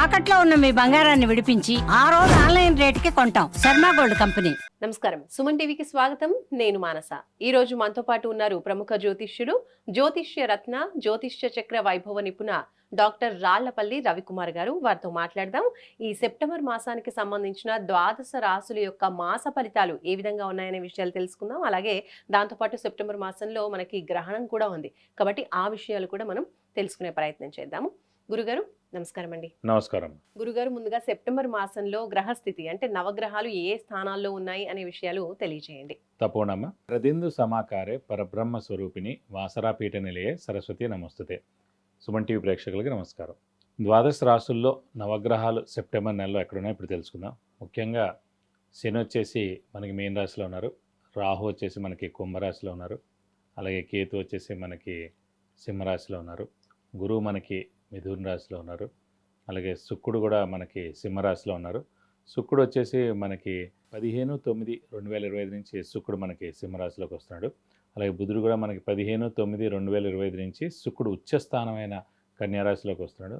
తాకట్లో ఉన్న మీ బంగారాన్ని విడిపించి ఆ రోజు ఆన్లైన్ రేటుకి కొంటాం. Sharma gold company. నమస్కారం, సుమన్ టీవీకి స్వాగతం. నేను మానస. ఈ రోజు మనతో పాటు ఉన్నారు ప్రముఖ జ్యోతిష్యుడు, జ్యోతిష్య రత్న, జ్యోతిష్య చక్ర వైభవ నిపుణ డాక్టర్ రాళ్లపల్లి రవికుమార్ గారు. వారితో మాట్లాడదాం. ఈ సెప్టెంబర్ మాసానికి సంబంధించిన ద్వాదశ రాశుల యొక్క మాస ఫలితాలు ఏ విధంగా ఉన్నాయనే విషయాలు తెలుసుకుందాం. అలాగే దాంతోపాటు సెప్టెంబర్ మాసంలో మనకి గ్రహణం కూడా ఉంది కాబట్టి ఆ విషయాలు కూడా మనం తెలుసుకునే ప్రయత్నం చేద్దాము. గురుగారు నమస్కారం అండి. నమస్కారం గురుగారు, ముందుగా సెప్టెంబర్ మాసంలో గ్రహస్థితి అంటే నవగ్రహాలు ఏ స్థానాల్లో ఉన్నాయి అనే విషయాలు తెలియజేయండి. తపోనమ్మ. ప్రదిందు సమాకారే పరబ్రహ్మ స్వరూపిణి వాసరాపీఠ నిలయే సరస్వతి నమస్తుతే. సుమన్ టీవీ ప్రేక్షకులకి నమస్కారం. ద్వాదశ రాశుల్లో నవగ్రహాలు సెప్టెంబర్ నెలలో ఎక్కడున్నాయో ఇప్పుడు తెలుసుకుందాం. ముఖ్యంగా శని వచ్చేసి మనకి మీన రాశిలో ఉన్నారు, రాహు వచ్చేసి మనకి కుంభరాశిలో ఉన్నారు, అలాగే కేతు వచ్చేసి మనకి సింహరాశిలో ఉన్నారు, గురువు మనకి మిథున రాశిలో ఉన్నారు, అలాగే శుక్రుడు కూడా మనకి సింహరాశిలో ఉన్నారు. శుక్రుడు వచ్చేసి మనకి 15/9/2025 నుంచి శుక్రుడు మనకి సింహరాశిలోకి వస్తున్నాడు. అలాగే బుధుడు కూడా మనకి 15/9/2025 నుంచి శుక్రుడు ఉచ్చస్థానమైన కన్యారాశిలోకి వస్తున్నాడు.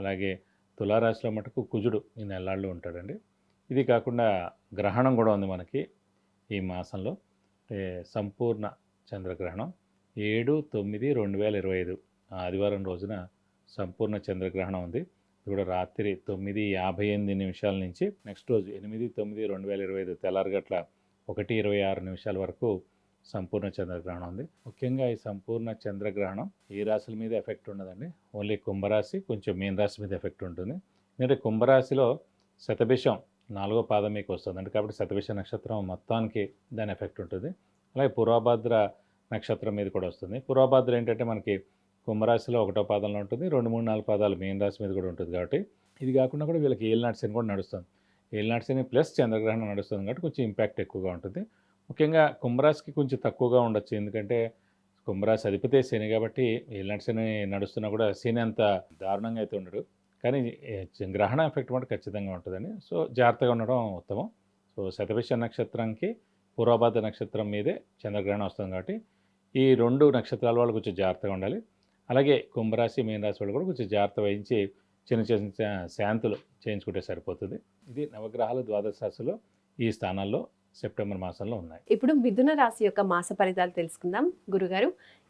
అలాగే తులారాశిలో మటుకు కుజుడు ఈ నెలల్లో ఉంటాడండి. ఇది కాకుండా గ్రహణం కూడా ఉంది మనకి ఈ మాసంలో. సంపూర్ణ చంద్రగ్రహణం 7/9/2025 ఆదివారం రోజున సంపూర్ణ చంద్రగ్రహణం ఉంది. ఇది కూడా రాత్రి 9:58 నుంచి నెక్స్ట్ రోజు 8/9/2025 తెల్లారగట్ల 1:26 వరకు సంపూర్ణ చంద్రగ్రహణం ఉంది. ముఖ్యంగా ఈ సంపూర్ణ చంద్రగ్రహణం ఏ రాశుల మీద ఎఫెక్ట్ ఉండదండి. ఓన్లీ కుంభరాశి, కొంచెం మీన రాశి మీద ఎఫెక్ట్ ఉంటుంది. ఎందుకంటే కుంభరాశిలో శతభిషం 4వ పాదం మీకు వస్తుంది అంటే కాబట్టి శతభిష నక్షత్రం మొత్తానికి దాని ఎఫెక్ట్ ఉంటుంది. అలాగే పూర్వభాద్ర నక్షత్రం మీద కూడా వస్తుంది. పూర్వభాద్ర ఏంటంటే మనకి కుంభరాశిలో 1వ పాదంలో ఉంటుంది, 2, 3, 4 పాదాలు మీన రాశి మీద కూడా ఉంటుంది. కాబట్టి ఇది కాకుండా కూడా వీళ్ళకి ఏలినాటి శని కూడా నడుస్తుంది. ఏలినాటి శని ప్లస్ చంద్రగ్రహణం నడుస్తుంది కాబట్టి కొంచెం ఇంపాక్ట్ ఎక్కువగా ఉంటుంది. ముఖ్యంగా కుంభరాశికి కొంచెం తక్కువగా ఉండొచ్చు, ఎందుకంటే కుంభరాశి అధిపతే శని కాబట్టి ఏలినాటి శని నడుస్తున్నా కూడా శని అంత దారుణంగా అయితే ఉండడు. కానీ గ్రహణ ఎఫెక్ట్ కూడా ఖచ్చితంగా ఉంటుందని, సో జాగ్రత్తగా ఉండడం ఉత్తమం. సో శతభిష నక్షత్రంకి పూర్వభాద్ర నక్షత్రం మీదే చంద్రగ్రహణం వస్తుంది కాబట్టి ఈ 2 నక్షత్రాల వాళ్ళు కొంచెం జాగ్రత్తగా ఉండాలి. అలాగే కుంభరాశి మీన రాశి వాళ్ళు కూడా కొంచెం జాగ్రత్త వహించి చిన్న చిన్న శాంతులు చేయించుకుంటే సరిపోతుంది. ఇది నవగ్రహాలు ద్వాదశ రాశిలో ఈ స్థానాల్లో సెప్టెంబర్ మాసంలో ఉన్నాయి. ఇప్పుడు మిథున రాశి యొక్క మాస ఫలితాలు తెలుసుకుందాం. గురుగారు,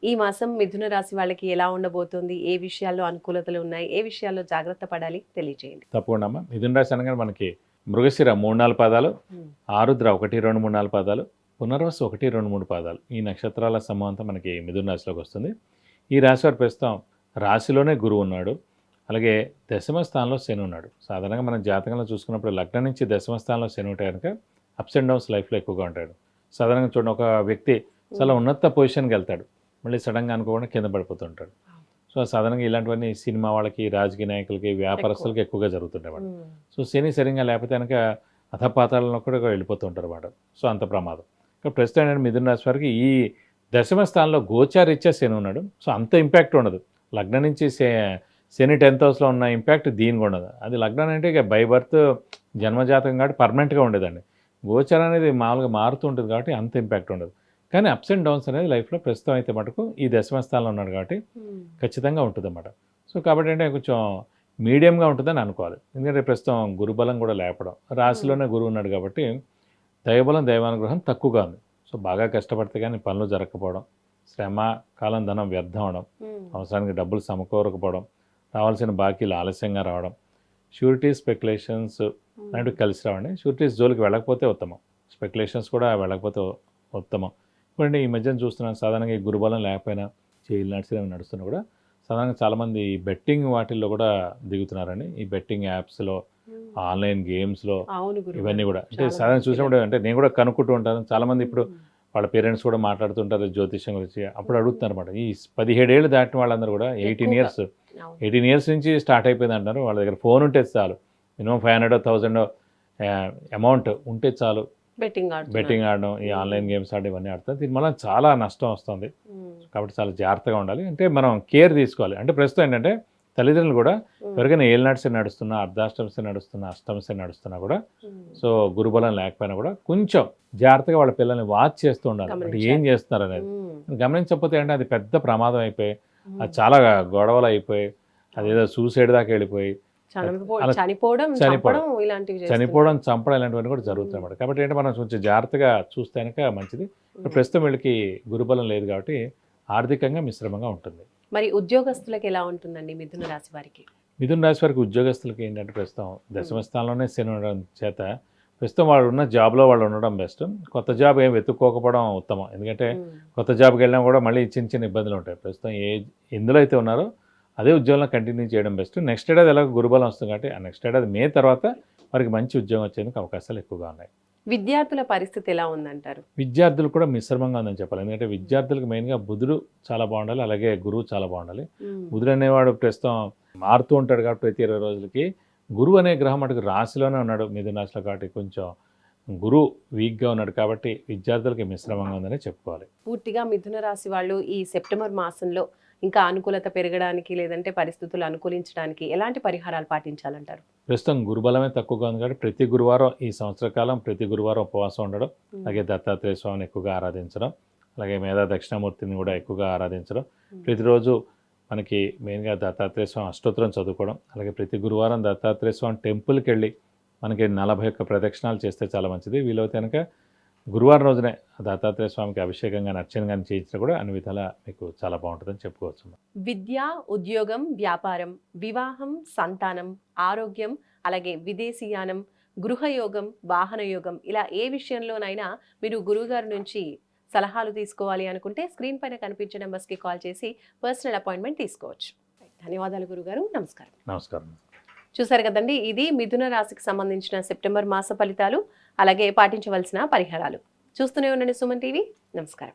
ఈ మాసం మిథున రాశి వాళ్ళకి ఎలా ఉండబోతుంది, ఏ విషయాల్లో అనుకూలతలు ఉన్నాయి, ఏ విషయాల్లో జాగ్రత్త పడాలి తెలియజేయండి. తప్పకుండా అమ్మ. మిథున రాశి అనగానే మనకి మృగశిర 3-4 పాదాలు, ఆరుద్ర 1, 2, 3, 4 పాదాలు, పునర్వసు 1, 2, 3 పాదాలు, ఈ నక్షత్రాల సమూహంతో మనకి మిథున రాశిలోకి వస్తుంది. ఈ రాశి వారు ప్రస్తుతం రాశిలోనే గురువు ఉన్నాడు, అలాగే దశమ స్థానంలో శని ఉన్నాడు. సాధారణంగా మనం జాతకంలో చూసుకున్నప్పుడు లగ్నం నుంచి దశమ స్థానంలో శని ఉంటే కనుక అప్స్ అండ్ డౌన్స్ లైఫ్లో ఎక్కువగా ఉంటాడు. సాధారణంగా చూడండి, ఒక వ్యక్తి చాలా ఉన్నత పొజిషన్కి వెళ్తాడు, మళ్ళీ సడన్గా అనుకోకుండా కింద పడిపోతుంటాడు. సో సాధారణంగా ఇలాంటివన్నీ సినిమా వాళ్ళకి, రాజకీయ నాయకులకి, వ్యాపారస్తులకి ఎక్కువగా జరుగుతుంటాయి అన్నమాట. సో శని సరిగ్గా లేకపోతే కనుక అధపాతాళంలో కూడా వెళ్ళిపోతూ ఉంటారు అన్నమాట. సో అంత ప్రమాదం. ప్రస్తుతం ఏంటంటే మిథున రాశి వారికి ఈ దశమ స్థానంలో గోచారీత్యా శని ఉన్నాడు. సో అంత ఇంపాక్ట్ ఉండదు. లగ్నం నుంచి శని 10th హౌస్లో ఉన్న ఇంపాక్ట్ దీనికి ఉండదు. అది లగ్నం అంటే ఇక బై బర్త్ జన్మజాతకం కాబట్టి పర్మనెంట్గా ఉండేదండి. గోచారం అనేది మామూలుగా మారుతూ ఉంటుంది కాబట్టి అంత ఇంపాక్ట్ ఉండదు. కానీ అప్స్ అండ్ డౌన్స్ అనేది లైఫ్లో ప్రస్తుతం అయితే మటుకు ఈ దశమ స్థానంలో ఉన్నాడు కాబట్టి ఖచ్చితంగా ఉంటుంది అన్నమాట. సో కాబట్టి అంటే కొంచెం మీడియంగా ఉంటుందని అనుకోవాలి. ఎందుకంటే ప్రస్తుతం గురుబలం కూడా లేపడం, రాశిలోనే గురువు ఉన్నాడు కాబట్టి దైవబలం, దైవానుగ్రహం తక్కువగా ఉంది. సో బాగా కష్టపడితే కానీ పనులు జరగకపోవడం, శ్రమ, కాలం, ధనం వ్యర్థం అవడం, అవసరానికి డబ్బులు సమకూరకపోవడం, రావాల్సిన బాకీలు ఆలస్యంగా రావడం, షూరిటీ స్పెక్యులేషన్స్ లాంటివి కలిసి రావండి. షూరిటీస్ జోలికి వెళ్ళకపోతే ఉత్తమం, స్పెక్యులేషన్స్ కూడా వెళ్ళకపోతే ఉత్తమం. ఇప్పుడు ఈ మధ్యన చూస్తున్నాను సాధారణంగా ఈ గురుబలం లేకపోయినా చేయిలు నడుస్తున్నా కూడా సాధారణంగా చాలామంది బెట్టింగ్ వాటిల్లో కూడా దిగుతున్నారని. ఈ బెట్టింగ్ యాప్స్లో, ఆన్లైన్ గేమ్స్లో, ఇవన్నీ కూడా అంటే సాధారణ చూసినప్పుడు అంటే నేను కూడా కనుక్కుంటూ ఉంటాను. చాలామంది ఇప్పుడు వాళ్ళ పేరెంట్స్ కూడా మాట్లాడుతుంటారు జ్యోతిష్యం గురించి. అప్పుడు అడుగుతున్నారు అనమాట, ఈ 17 ఏళ్ళు దాటిన వాళ్ళందరూ కూడా 18 ఇయర్స్ నుంచి స్టార్ట్ అయిపోయింది అంటారు. వాళ్ళ దగ్గర ఫోన్ ఉంటే చాలు, మినిమం 500 1000 అమౌంట్ ఉంటే చాలు బెట్టింగ్ ఆడడం, ఈ ఆన్లైన్ గేమ్స్ ఆడడం, ఇవన్నీ ఆడతారు. దీనివల్ల చాలా నష్టం వస్తుంది. కాబట్టి చాలా జాగ్రత్తగా ఉండాలి. అంటే మనం కేర్ తీసుకోవాలి. అంటే ప్రస్తుతం ఏంటంటే తల్లిదండ్రులు కూడా ఎవరికైనా ఏలినాటి శని నడుస్తున్నా, అర్ధాష్టమ శని నడుస్తున్నా, అష్టమ శని నడుస్తున్నా కూడా, సో గురుబలం లేకపోయినా కూడా కొంచెం జాగ్రత్తగా వాళ్ళ పిల్లల్ని వాచ్ చేస్తూ ఉండాలి. అంటే ఏం చేస్తున్నారు అనేది గమనించకపోతే అంటే అది పెద్ద ప్రమాదం అయిపోయి, అది చాలా గొడవలు అయిపోయి, అదేదో సూసైడ్ దాకా వెళ్ళిపోయి అలా చనిపోవడం చనిపోవడం. చంపడం ఇలాంటివి చేస్తున్నారు. చనిపోవడం, చంపడం ఇలాంటివన్నీ కూడా జరుగుతాయి అన్నమాట. కాబట్టి ఏంటంటే మనం కొంచెం జాగ్రత్తగా చూస్తే కనుక మంచిది. ఇప్పుడు ప్రస్తుతం వీళ్ళకి గురుబలం లేదు కాబట్టి ఆర్థికంగా మిశ్రమంగా ఉంటుంది. మరి ఉద్యోగస్తులకు ఎలా ఉంటుందండి మిథున రాశి వారికి? మిథున రాశి వారికి ఉద్యోగస్తులకి ఏంటంటే ప్రస్తుతం దశమ స్థానంలోనే శని ఉండడం చేత ప్రస్తుతం వాళ్ళు ఉన్న జాబ్లో వాళ్ళు ఉండడం బెస్ట్. కొత్త జాబ్ ఏం వెతుక్కోకపోవడం ఉత్తమం. ఎందుకంటే కొత్త జాబ్కి వెళ్ళినా కూడా మళ్ళీ చిన్న చిన్న ఇబ్బందులు ఉంటాయి. ప్రస్తుతం ఎందులో అయితే ఉన్నారో అదే ఉద్యోగంలో కంటిన్యూ చేయడం బెస్ట్. నెక్స్ట్ ఏడాది ఎలాగో గురుబలం వస్తుంది కాబట్టి ఆ నెక్స్ట్ ఏడాది మే తర్వాత వారికి మంచి ఉద్యోగం వచ్చేందుకు అవకాశాలు ఎక్కువగా ఉన్నాయి. విద్యార్థుల పరిస్థితి ఎలా ఉందంటారు? విద్యార్థులు కూడా మిశ్రమంగా ఉందని చెప్పాలి. ఎందుకంటే విద్యార్థులకు మెయిన్గా బుధుడు చాలా బాగుండాలి, అలాగే గురువు చాలా బాగుండాలి. బుధుడు అనేవాడు ప్రస్తుతం మారుతూ ఉంటాడు కాబట్టి ప్రతి 20 రోజులకి. గురువు అనే గ్రహం అటుకు రాశిలోనే ఉన్నాడు, మిథున రాశిలో, కాబట్టి కొంచెం గురువు వీక్గా ఉన్నాడు కాబట్టి విద్యార్థులకి మిశ్రమంగా ఉందని చెప్పుకోవాలి. పూర్తిగా మిథున రాశి వాళ్ళు ఈ సెప్టెంబర్ మాసంలో ఇంకా అనుకూలత పెరగడానికి లేదంటే పరిస్థితులు అనుకూలించడానికి ఎలాంటి పరిహారాలు పాటించాలంటారు? ప్రస్తుతం గురుబలమే తక్కువగా ఉంది కాబట్టి ప్రతి గురువారం ఈ సంవత్సర కాలం ప్రతి గురువారం ఉపవాసం ఉండడం, అలాగే దత్తాత్రేయ స్వామిని ఎక్కువగా ఆరాధించడం, అలాగే మేధా దక్షిణామూర్తిని కూడా ఎక్కువగా ఆరాధించడం, ప్రతిరోజు మనకి మెయిన్గా దత్తాత్రేయ స్వామి అష్టోత్తరం చదువుకోవడం, అలాగే ప్రతి గురువారం దత్తాత్రేయ స్వామి టెంపుల్కి వెళ్ళి మనకి 41 ప్రదక్షిణాలు చేస్తే చాలా మంచిది. వీలైతే కనుక గురువారం రోజునే దత్తాత్రేయ స్వామికి అభిషేకం కానీ అర్చన కానీ చేయించినా కూడా అన్ని విధాలా మీకు చాలా బాగుంటుందని చెప్పుకోవచ్చు. విద్య, ఉద్యోగం, వ్యాపారం, వివాహం, సంతానం, ఆరోగ్యం, అలాగే విదేశీయానం, గృహయోగం, వాహన యోగం, ఇలా ఏ విషయంలోనైనా మీరు గురువుగారి నుంచి సలహాలు తీసుకోవాలి అనుకుంటే స్క్రీన్ పైన కనిపించే నెంబర్స్కి కాల్ చేసి పర్సనల్ అపాయింట్మెంట్ తీసుకోవచ్చు. ధన్యవాదాలు గురుగారు. నమస్కారం. నమస్కారం. చూసారు కదండి, ఇది మిథున రాశికి సంబంధించిన సెప్టెంబర్ మాస ఫలితాలు, అలాగే పాటించవలసిన పరిహారాలు. చూస్తూనే ఉండండి సుమన్ టీవీ. నమస్కారం.